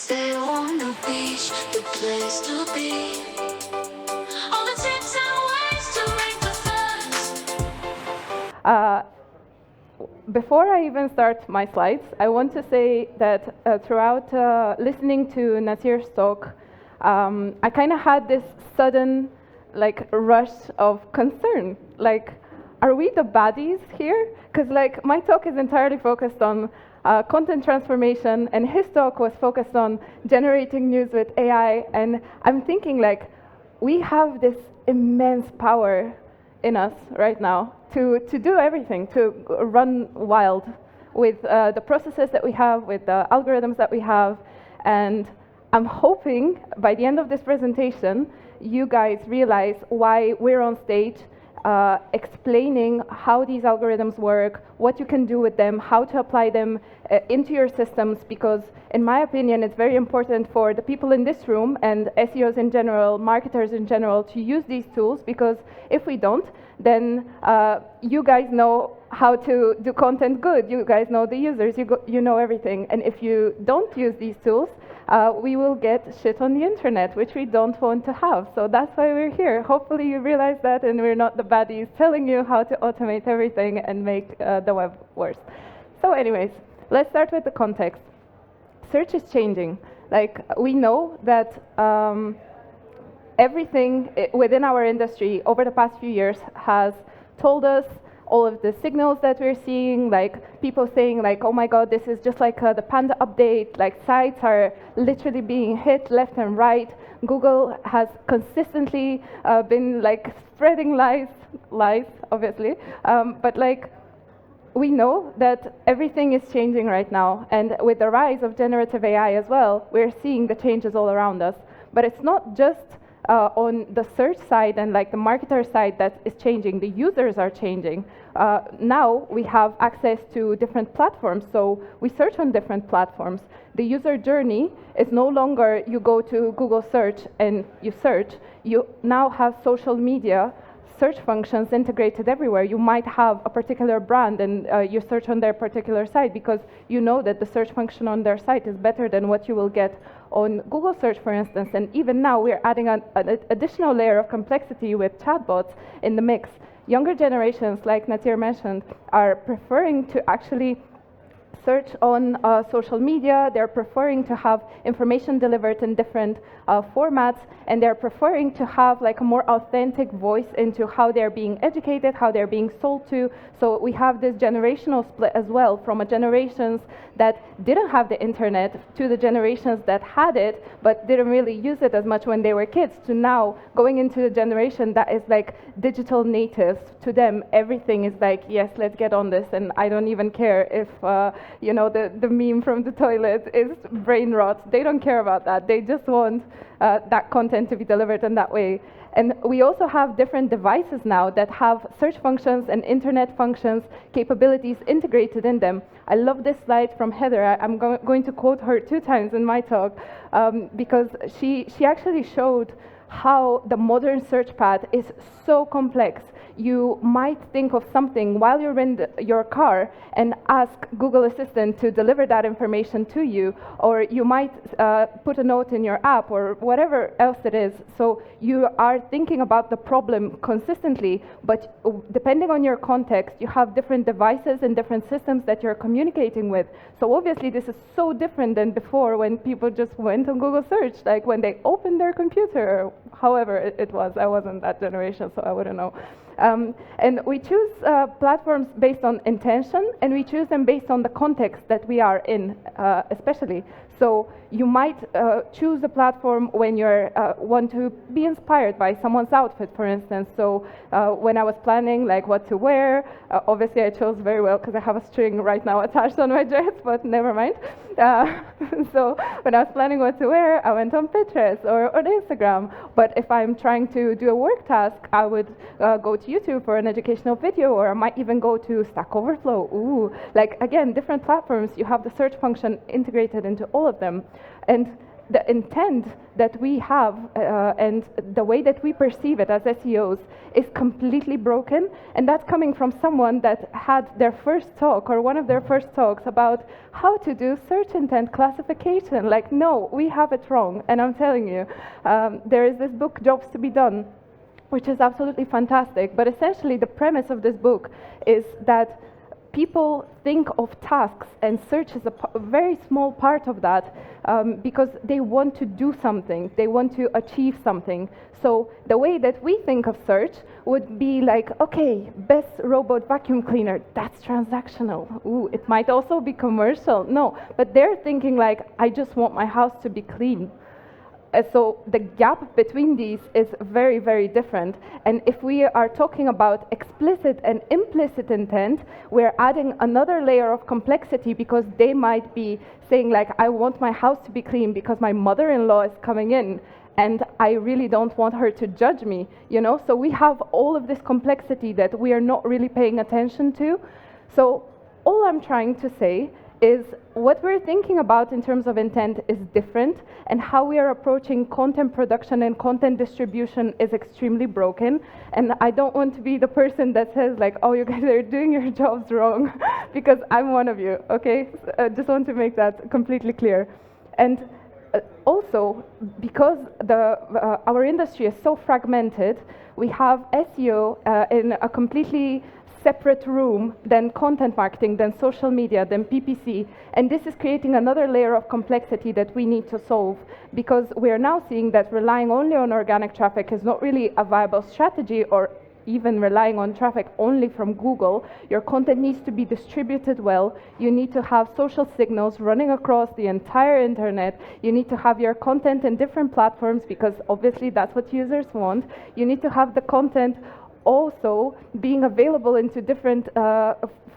Stay on the beach, the place to be. All the tips and ways to make the first. Before I even start my slides, I want to say that throughout listening to Nasir's talk, I kind of had this sudden rush of concern. Are we the baddies here? Because my talk is entirely focused on content transformation, and his talk was focused on generating news with AI. And I'm thinking we have this immense power in us right now to do everything, to run wild with the processes that we have, with the algorithms that we have. And I'm hoping by the end of this presentation, you guys realize why we're on stage explaining how these algorithms work, what you can do with them, how to apply them into your systems, because in my opinion, it's very important for the people in this room and SEOs in general, marketers in general, to use these tools, because if we don't, then you guys know how to do content good, you guys know the users, you know everything. And if you don't use these tools, we will get shit on the internet, which we don't want to have. So that's why we're here. Hopefully you realize that, and we're not the baddies telling you how to automate everything and make the web worse. So anyways, let's start with the context. Search is changing. We know that everything within our industry over the past few years has told us all of the signals that we're seeing, people saying oh my god, this is just the Panda update, sites are literally being hit left and right. Google has consistently been spreading lies obviously, but we know that everything is changing right now, and with the rise of generative AI as well, we're seeing the changes all around us. But it's not just on the search side and the marketer side that is changing. The users are changing. Now we have access to different platforms, so we search on different platforms. The user journey is no longer you go to Google search and you search. You now have social media search functions integrated everywhere. You might have a particular brand and you search on their particular site because you know that the search function on their site is better than what you will get on Google search, for instance. And even now we're adding an additional layer of complexity with chatbots in the mix. Younger generations, like Nasir mentioned, are preferring to actually search on social media. They're preferring to have information delivered in different formats, and they're preferring to have a more authentic voice into how they're being educated, how they're being sold to. So we have this generational split as well, from a generations that didn't have the internet to the generations that had it but didn't really use it as much when they were kids, to now going into the generation that is digital natives. To them, everything is yes, let's get on this, and I don't even care if the meme from the toilet is brain rot. They don't care about that. They just want that content to be delivered in that way. And we also have different devices now that have search functions and internet functions capabilities integrated in them. I love this slide from Heather. I'm going to quote her 2 times in my talk because she actually showed how the modern search path is so complex. You might think of something while you're in your car and ask Google Assistant to deliver that information to you, or you might put a note in your app or whatever else it is. So you are thinking about the problem consistently, but depending on your context, you have different devices and different systems that you're communicating with. So obviously this is so different than before, when people just went on Google search, when they opened their computer, or however it was. I wasn't that generation, so I wouldn't know. And we choose platforms based on intention, and we choose them based on the context that we are in, especially. So you might choose a platform when you want to be inspired by someone's outfit, for instance. So when I was planning what to wear, obviously I chose very well because I have a string right now attached on my dress, but never mind. So when I was planning what to wear, I went on Pinterest or on Instagram. But if I'm trying to do a work task, I would go to YouTube for an educational video, or I might even go to Stack Overflow. Ooh, again, different platforms, you have the search function integrated into all of them. And the intent that we have and the way that we perceive it as SEOs is completely broken, and that's coming from someone that had their first talk or one of their first talks about how to do search intent classification. Like, no, we have it wrong. And I'm telling you, there is this book, Jobs to be Done, which is absolutely fantastic. But essentially, the premise of this book is that people think of tasks, and search is a very small part of that, because they want to do something, they want to achieve something. So the way that we think of search would be like, okay, best robot vacuum cleaner, that's transactional. Ooh, it might also be commercial. No, but they're thinking like, I just want my house to be clean. So the gap between these is very, very different. And if we are talking about explicit and implicit intent, we're adding another layer of complexity, because they might be saying like, I want my house to be clean because my mother-in-law is coming in and I really don't want her to judge me, you know? So we have all of this complexity that we are not really paying attention to. So all I'm trying to say is what we're thinking about in terms of intent is different, and how we are approaching content production and content distribution is extremely broken. And I don't want to be the person that says like, oh, you guys are doing your jobs wrong, because I'm one of you, okay? Just want to make that completely clear. And also, because our industry is so fragmented, we have SEO in a completely separate room than content marketing, than social media, than PPC. And this is creating another layer of complexity that we need to solve, because we are now seeing that relying only on organic traffic is not really a viable strategy, or even relying on traffic only from Google. Your content needs to be distributed well. You need to have social signals running across the entire internet. You need to have your content in different platforms, because obviously that's what users want. You need to have the content also being available into different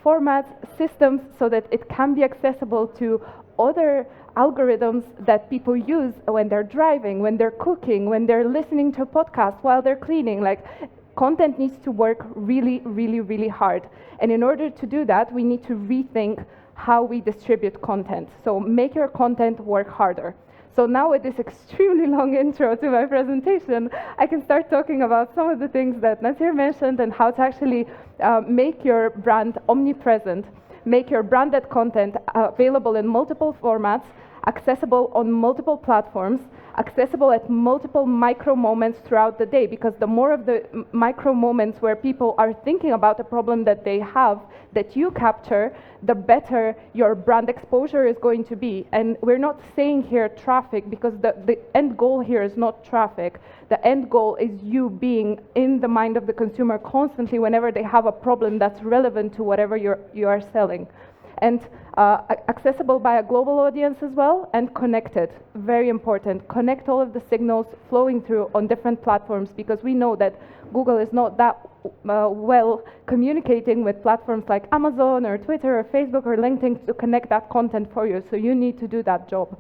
formats, systems, so that it can be accessible to other algorithms that people use when they're driving, when they're cooking, when they're listening to a podcast while they're cleaning. Like, content needs to work really, really, really hard. And in order to do that, we need to rethink how we distribute content. So make your content work harder. So now with this extremely long intro to my presentation, I can start talking about some of the things that Nasir mentioned, and how to actually make your brand omnipresent, make your branded content available in multiple formats, accessible on multiple platforms, accessible at multiple micro moments throughout the day, because the more of the micro moments where people are thinking about a problem that they have that you capture, the better your brand exposure is going to be. And we're not saying here traffic, because the end goal here is not traffic. The end goal is you being in the mind of the consumer constantly whenever they have a problem that's relevant to whatever you are selling. And accessible by a global audience as well, and connected, very important. Connect all of the signals flowing through on different platforms, because we know that Google is not that well communicating with platforms like Amazon or Twitter or Facebook or LinkedIn to connect that content for you, so you need to do that job.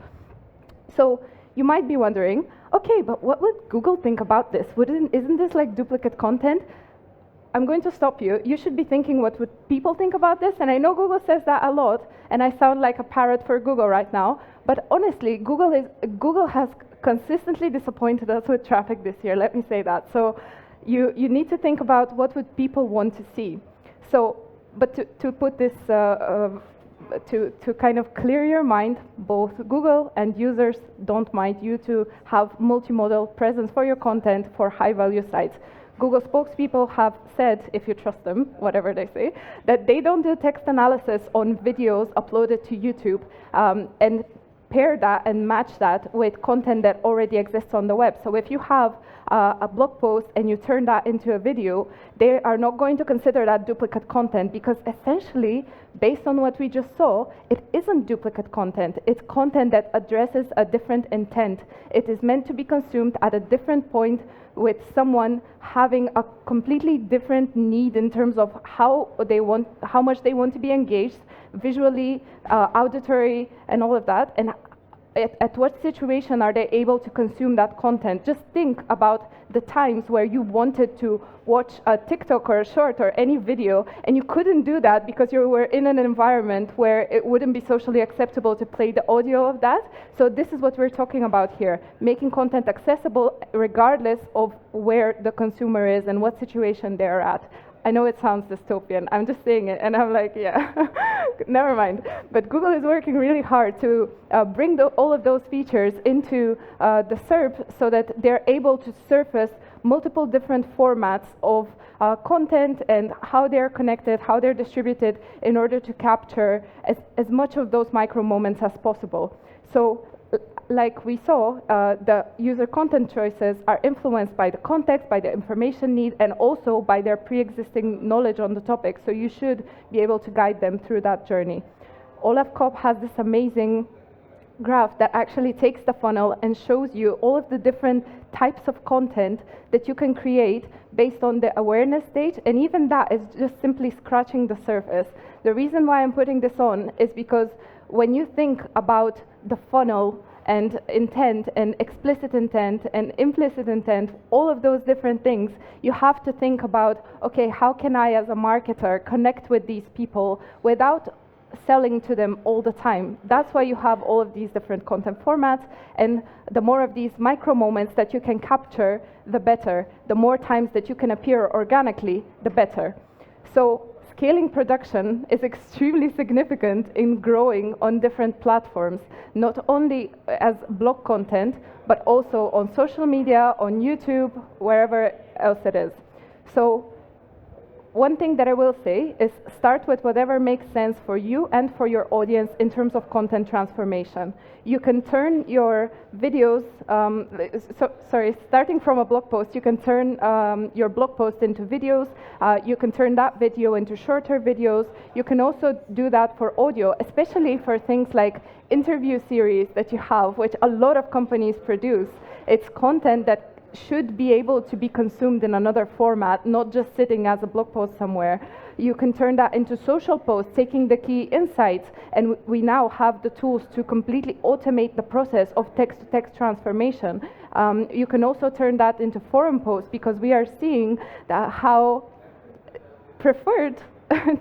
So you might be wondering, okay, but what would Google think about this? Isn't this like duplicate content? I'm going to stop you. You should be thinking, what would people think about this? And I know Google says that a lot, and I sound like a parrot for Google right now, but honestly, Google has consistently disappointed us with traffic this year, let me say that. So you need to think about what would people want to see. So, but to put this, to kind of clear your mind, both Google and users don't mind you to have multimodal presence for your content for high-value sites. Google spokespeople have said, if you trust them, whatever they say, that they don't do text analysis on videos uploaded to YouTube, and pair that and match that with content that already exists on the web. So if you have a blog post and you turn that into a video, they are not going to consider that duplicate content, because essentially, based on what we just saw, it isn't duplicate content. It's content that addresses a different intent. It is meant to be consumed at a different point, with someone having a completely different need in terms of how much they want to be engaged, visually, auditory, and all of that. And at what situation are they able to consume that content? Just think about the times where you wanted to watch a TikTok or a short or any video, and you couldn't do that because you were in an environment where it wouldn't be socially acceptable to play the audio of that. So this is what we're talking about here, making content accessible regardless of where the consumer is and what situation they're at. I know it sounds dystopian, I'm just saying it, and I'm like, yeah, never mind. But Google is working really hard to bring all of those features into the SERP so that they're able to surface multiple different formats of content and how they're connected, how they're distributed in order to capture as much of those micro moments as possible. So like we saw, the user content choices are influenced by the context, by the information need, and also by their pre-existing knowledge on the topic. So you should be able to guide them through that journey. Olaf Kopp has this amazing graph that actually takes the funnel and shows you all of the different types of content that you can create based on the awareness stage, and even that is just simply scratching the surface. The reason why I'm putting this on is because when you think about the funnel and intent and explicit intent and implicit intent, all of those different things, you have to think about, okay, how can I as a marketer connect with these people without selling to them all the time? That's why you have all of these different content formats, and the more of these micro moments that you can capture, the better. The more times that you can appear organically, the better. So scaling production is extremely significant in growing on different platforms, not only as blog content, but also on social media, on YouTube, wherever else it is. So one thing that I will say is start with whatever makes sense for you and for your audience in terms of content transformation. You can turn your videos, starting from a blog post, you can turn your blog post into videos. You can turn that video into shorter videos. You can also do that for audio, especially for things like interview series that you have, which a lot of companies produce. It's content that should be able to be consumed in another format, not just sitting as a blog post somewhere. You can turn that into social posts, taking the key insights, and we now have the tools to completely automate the process of text-to-text transformation. You can also turn that into forum posts, because we are seeing that how preferred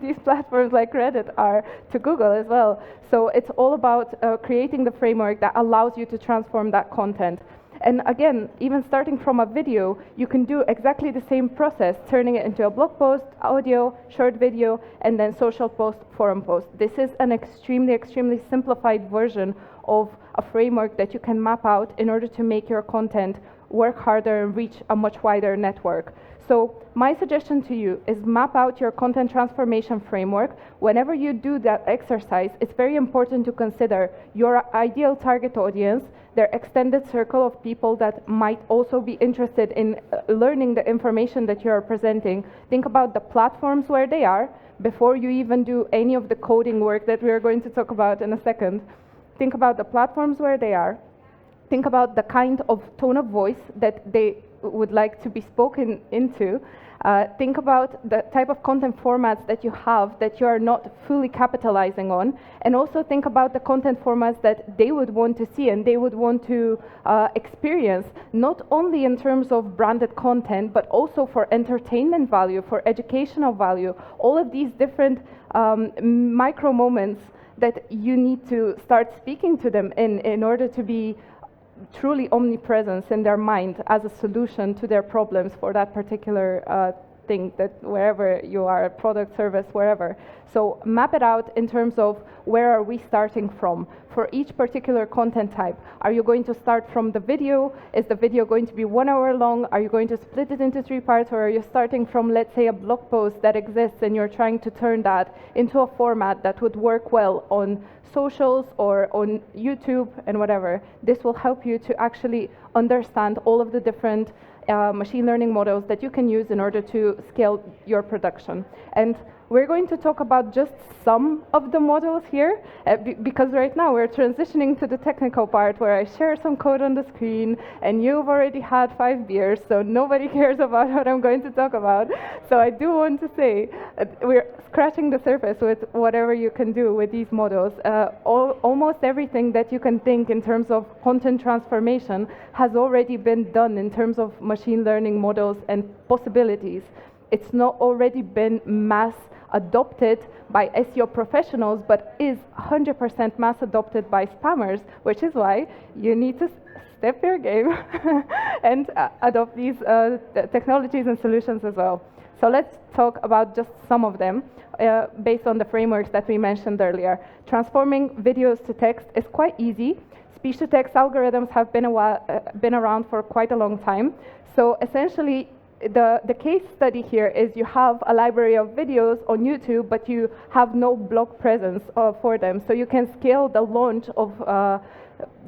these platforms like Reddit are to Google as well. So it's all about creating the framework that allows you to transform that content. And again, even starting from a video, you can do exactly the same process, turning it into a blog post, audio, short video, and then social post, forum post. This is an extremely simplified version of a framework that you can map out in order to make your content work harder and reach a much wider network. So my suggestion to you is map out your content transformation framework. Whenever you do that exercise, it's very important to consider your ideal target audience, their extended circle of people that might also be interested in learning the information that you're presenting. Think about the platforms where they are before you even do any of the coding work that we're going to talk about in a second. Think about the platforms where they are. Think about the kind of tone of voice that they would like to be spoken into. Think about the type of content formats that you have that you are not fully capitalizing on, and also think about the content formats that they would want to see and they would want to experience, not only in terms of branded content, but also for entertainment value, for educational value, all of these different micro moments that you need to start speaking to them in order to be truly omnipresence in their mind as a solution to their problems for that particular thing, that wherever you are, product, service, wherever. So map it out in terms of where are we starting from for each particular content type. Are you going to start from the video? Is the video going to be 1 hour long? Are you going to split it into 3 parts, or are you starting from, let's say, a blog post that exists and you're trying to turn that into a format that would work well on socials or on YouTube and whatever? This will help you to actually understand all of the different machine learning models that you can use in order to scale your production. And we're going to talk about just some of the models here, because right now we're transitioning to the technical part where I share some code on the screen, and you've already had 5 beers, so nobody cares about what I'm going to talk about. So I do want to say we're scratching the surface with whatever you can do with these models. Almost everything that you can think in terms of content transformation has already been done in terms of machine learning models and possibilities. It's not already been mass adopted by SEO professionals, but is 100% mass adopted by spammers, which is why you need to step your game and adopt these technologies and solutions as well. So let's talk about just some of them based on the frameworks that we mentioned earlier. Transforming videos to text is quite easy. Speech-to-text algorithms have been around for quite a long time. So essentially, the case study here is you have a library of videos on YouTube, but you have no blog presence for them. So you can scale the launch of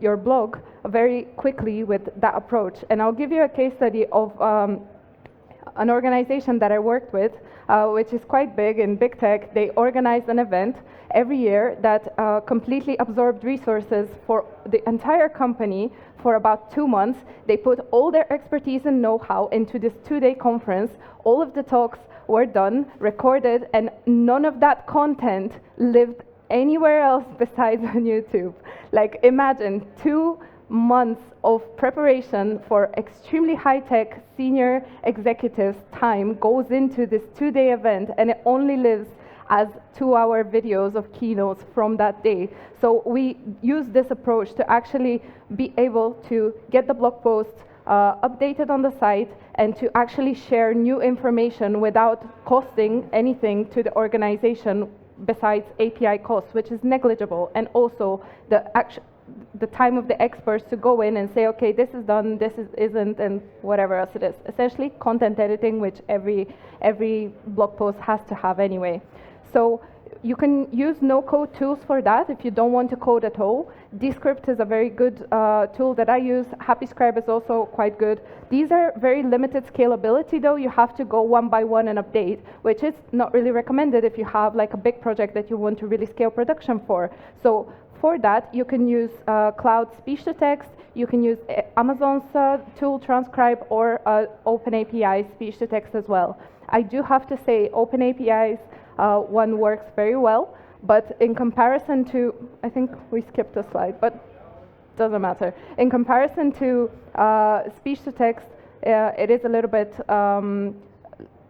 your blog very quickly with that approach. And I'll give you a case study of an organization that I worked with, which is quite big in big tech. They organized an event every year that completely absorbed resources for the entire company for about 2 months. They put all their expertise and know-how into this 2-day conference. All of the talks were done, recorded, and none of that content lived anywhere else besides on YouTube. Like, imagine 2 months of preparation for extremely high-tech senior executives' time goes into this 2-day event, and it only lives as 2-hour videos of keynotes from that day. So we use this approach to actually be able to get the blog post updated on the site and to actually share new information without costing anything to the organization besides API costs, which is negligible, and also the time of the experts to go in and say, okay, this is done, this isn't, and whatever else it is. Essentially, content editing, which every blog post has to have anyway. So you can use no-code tools for that if you don't want to code at all. Descript is a very good tool that I use. HappyScribe is also quite good. These are very limited scalability, though. You have to go one by one and update, which is not really recommended if you have like a big project that you want to really scale production for. So for that, you can use Cloud speech-to-text. You can use Amazon's tool Transcribe or OpenAPI speech-to-text as well. I do have to say OpenAPI's one works very well, but in comparison to, I think we skipped a slide, but doesn't matter. In comparison to speech-to-text, it is a little bit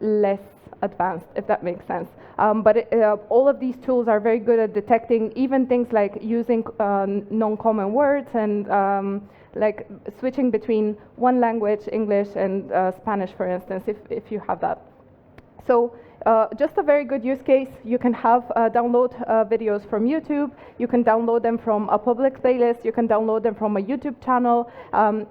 less advanced, if that makes sense. But all of these tools are very good at detecting even things like using non-common words and like switching between one language, English, and Spanish, for instance, if you have that. So just a very good use case. You can have download videos from YouTube. You can download them from a public playlist. You can download them from a YouTube channel.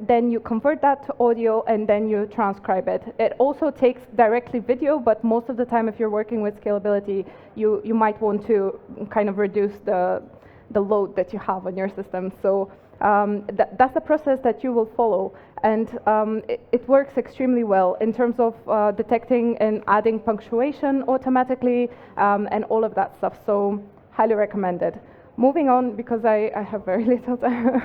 Then you convert that to audio, and then you transcribe it. It also takes directly video, but most of the time, if you're working with scalability, you might want to kind of reduce the load that you have on your system. So that's the process that you will follow, and it works extremely well in terms of detecting and adding punctuation automatically and all of that stuff. So highly recommended. Moving on, because I have very little time.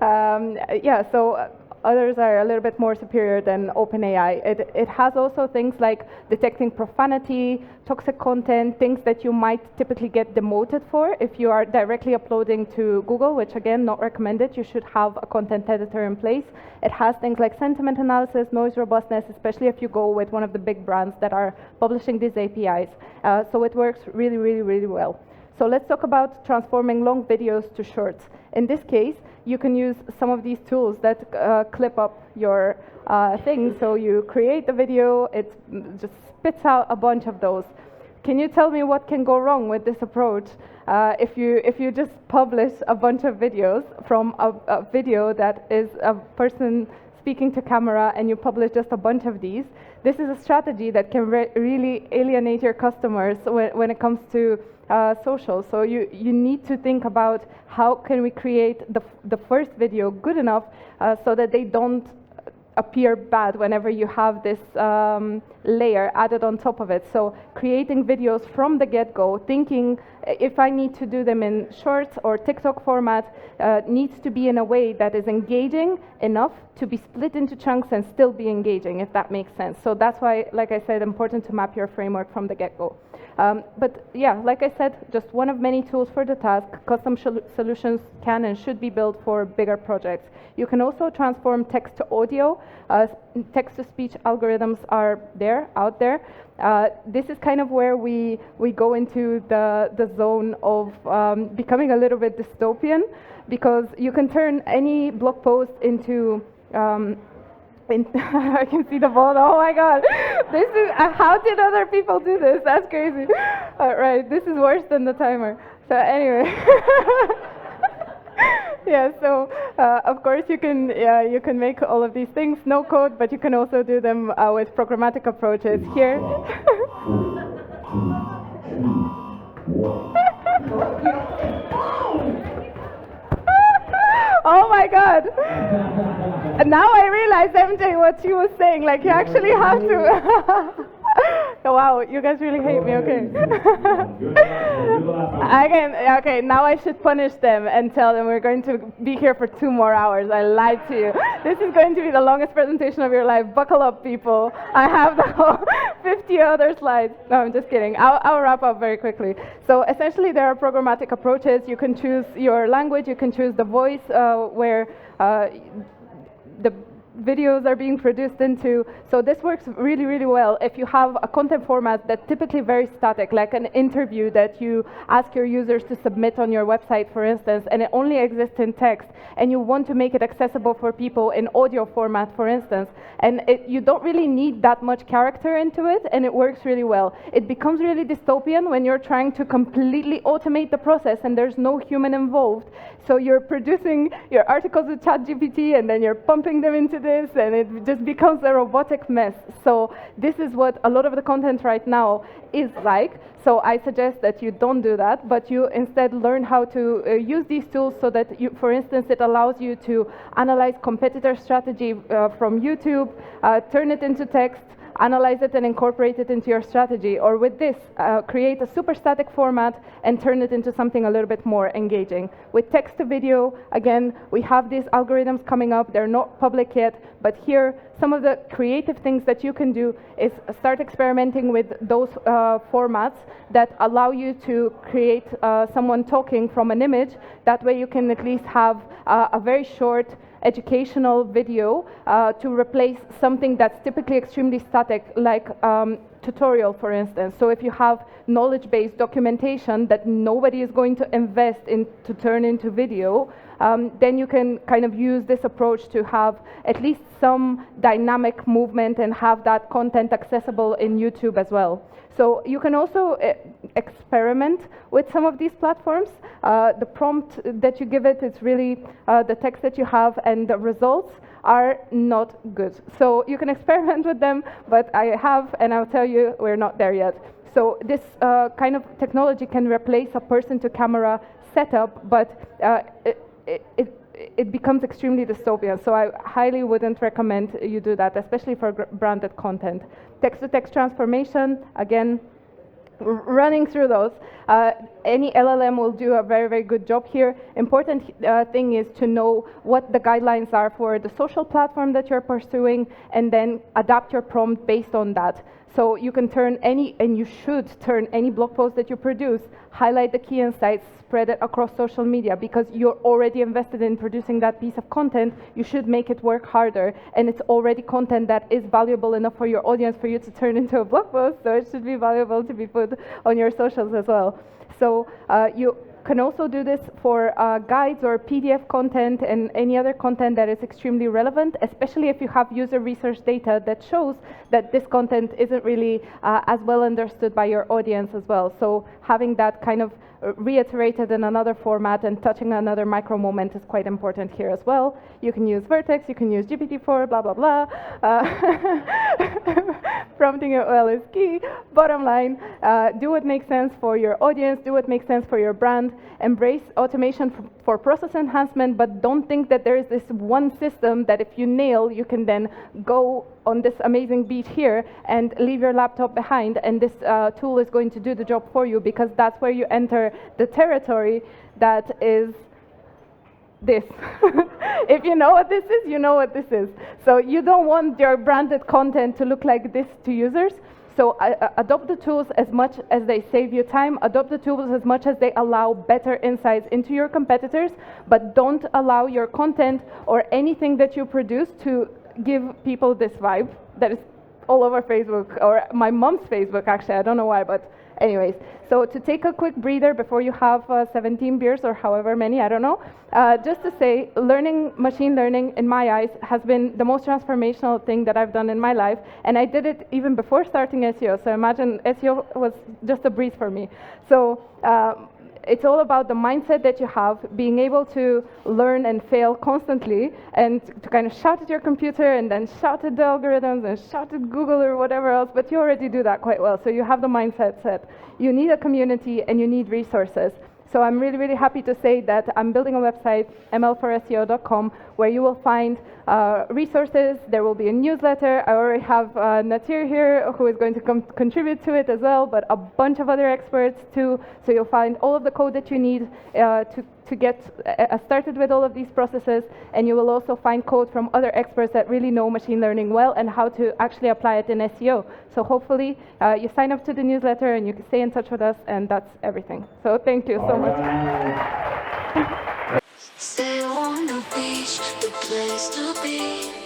Yeah, so others are a little bit more superior than OpenAI. It has also things like detecting profanity, toxic content, things that you might typically get demoted for if you are directly uploading to Google, which again, not recommended. You should have a content editor in place. It has things like sentiment analysis, noise robustness, especially if you go with one of the big brands that are publishing these APIs. So it works really, really, really well. So let's talk about transforming long videos to shorts. In this case, you can use some of these tools that clip up your thing. So you create the video, it just spits out a bunch of those. Can you tell me what can go wrong with this approach if you just publish a bunch of videos from a video that is a person speaking to camera, and you publish just a bunch of these? This is a strategy that can really alienate your customers when it comes to social. So you need to think about how can we create the first video good enough so that they don't appear bad whenever you have this layer added on top of it. So creating videos from the get-go, thinking if I need to do them in shorts or TikTok format, needs to be in a way that is engaging enough to be split into chunks and still be engaging, if that makes sense. So that's why, like I said, important to map your framework from the get-go. But yeah, like I said, just one of many tools for the task. Custom solutions can and should be built for bigger projects. You can also transform text to audio. Text-to-speech algorithms are out there. This is kind of where we go into the zone of becoming a little bit dystopian, because you can turn any blog post into I can see the ball. Oh my God! This is how did other people do this? That's crazy. Right, this is worse than the timer. So anyway, yeah. So of course you can make all of these things no code, but you can also do them with programmatic approaches. Here. Oh my God! Now I realize, MJ, what she was saying. Like, you actually have to. Wow, you guys really hate me. Okay. Okay, now I should punish them and tell them we're going to be here for 2 more hours. I lied to you. This is going to be the longest presentation of your life. Buckle up, people. I have the whole 50 other slides. No, I'm just kidding. I'll wrap up very quickly. So essentially, there are programmatic approaches. You can choose your language. You can choose the voice where the videos are being produced into. So this works really, really well if you have a content format that's typically very static, like an interview that you ask your users to submit on your website, for instance, and it only exists in text, and you want to make it accessible for people in audio format, for instance, and you don't really need that much character into it, and it works really well. It becomes really dystopian when you're trying to completely automate the process and there's no human involved. So you're producing your articles with ChatGPT and then you're pumping them into this, and it just becomes a robotic mess. So this is what a lot of the content right now is like. So I suggest that you don't do that, but you instead learn how to use these tools so that, you, for instance, it allows you to analyze competitor strategy from YouTube, turn it into text, analyze it and incorporate it into your strategy, or with this, create a super static format and turn it into something a little bit more engaging. With text to video, again, we have these algorithms coming up. They're not public yet, but here, some of the creative things that you can do is start experimenting with those formats that allow you to create someone talking from an image. That way you can at least have a very short educational video to replace something that's typically extremely static, like tutorial, for instance. So if you have knowledge-based documentation that nobody is going to invest in to turn into video, then you can kind of use this approach to have at least some dynamic movement and have that content accessible in YouTube as well. So you can also experiment with some of these platforms. The prompt that you give it is really the text that you have, and the results are not good. So you can experiment with them, but I have, and I'll tell you, we're not there yet. So this kind of technology can replace a person-to-camera setup, but it becomes extremely dystopian. So I highly wouldn't recommend you do that, especially for branded content. Text-to-text transformation, again, running through those. Any LLM will do a very, very good job here. Important thing is to know what the guidelines are for the social platform that you're pursuing, and then adapt your prompt based on that. So you can turn any, and you should turn any blog post that you produce, highlight the key insights, spread it across social media, because you're already invested in producing that piece of content. You should make it work harder, and it's already content that is valuable enough for your audience for you to turn into a blog post, so it should be valuable to be put on your socials as well. So you can also do this for guides or PDF content and any other content that is extremely relevant, especially if you have user research data that shows that this content isn't really as well understood by your audience as well. So having that kind of reiterated in another format, and touching another micro moment is quite important here as well. You can use Vertex, you can use GPT-4, blah, blah, blah. Prompting it well is key. Bottom line, do what makes sense for your audience, do what makes sense for your brand, embrace automation for process enhancement, but don't think that there is this one system that if you nail, you can then go on this amazing beach here and leave your laptop behind, and this tool is going to do the job for you, because that's where you enter the territory that is this. If you know what this is, you know what this is. So you don't want your branded content to look like this to users. So adopt the tools as much as they save you time, adopt the tools as much as they allow better insights into your competitors, but don't allow your content or anything that you produce to give people this vibe that is all over Facebook, or my mom's Facebook actually, I don't know why, but anyways. So to take a quick breather before you have 17 beers or however many, I don't know, just to say, machine learning in my eyes has been the most transformational thing that I've done in my life, and I did it even before starting SEO, so imagine SEO was just a breeze for me. So it's all about the mindset that you have, being able to learn and fail constantly, and to kind of shout at your computer and then shout at the algorithms and shout at Google or whatever else, but you already do that quite well, so you have the mindset set. You need a community and you need resources. So I'm really, really happy to say that I'm building a website, ml4seo.com, where you will find resources. There will be a newsletter. I already have Natir here, who is going to contribute to it as well, but a bunch of other experts too. So you'll find all of the code that you need to get started with all of these processes, and you will also find code from other experts that really know machine learning well and how to actually apply it in SEO. So hopefully you sign up to the newsletter and you can stay in touch with us, and that's everything. So thank you so much. Stay on the beach, the place to be.